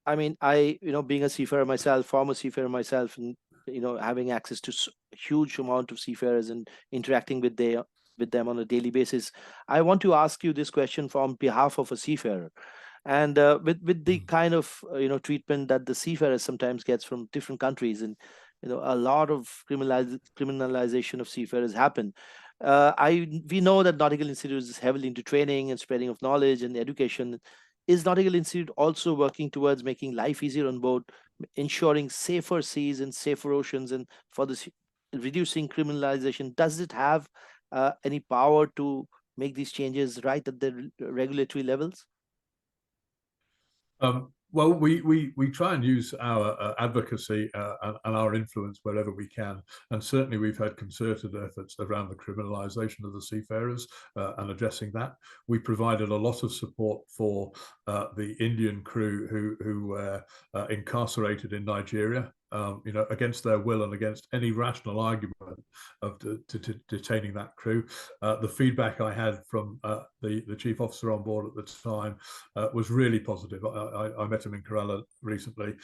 I mean, I, being a seafarer myself, former seafarer myself, and having access to huge amount of seafarers and interacting with them on a daily basis, I want to ask you this question from behalf of a seafarer. And with the kind of treatment that the seafarer sometimes gets from different countries, and a lot of criminalization of seafarers happen. We know that Nautical Institute is heavily into training and spreading of knowledge and education. Is Nautical Institute also working towards making life easier on board, ensuring safer seas and safer oceans, and for the reducing criminalization? Does it have any power to make these changes right at the regulatory levels? Well, we try and use our advocacy and our influence wherever we can, and certainly we've had concerted efforts around the criminalisation of the seafarers and addressing that. We provided a lot of support for the Indian crew who were incarcerated in Nigeria, against their will and against any rational argument of detaining that crew. The feedback I had from the chief officer on board at the time was really positive. I met him in Kerala recently.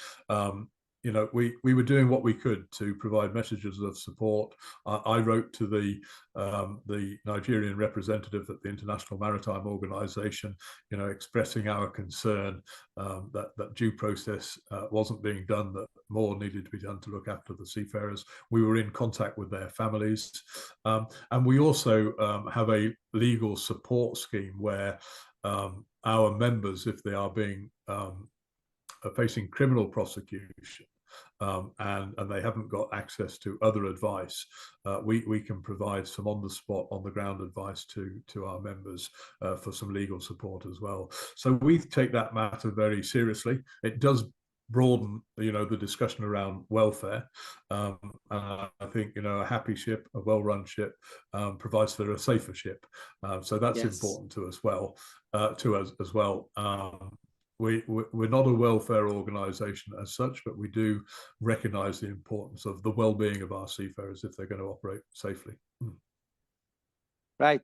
We were doing what we could to provide messages of support. I wrote to the Nigerian representative at the International Maritime Organization, expressing our concern that due process wasn't being done, that more needed to be done to look after the seafarers. We were in contact with their families, and we also have a legal support scheme where our members, if they are being facing criminal prosecution and they haven't got access to other advice, we can provide some on the spot, on the ground advice to our members for some legal support as well. So we take that matter very seriously. It does broaden the discussion around welfare, and I think a happy ship, a well-run ship, provides for a safer ship, so that's important to us as well. We're not a welfare organization as such, but we do recognize the importance of the well-being of our seafarers if they're going to operate safely. Right.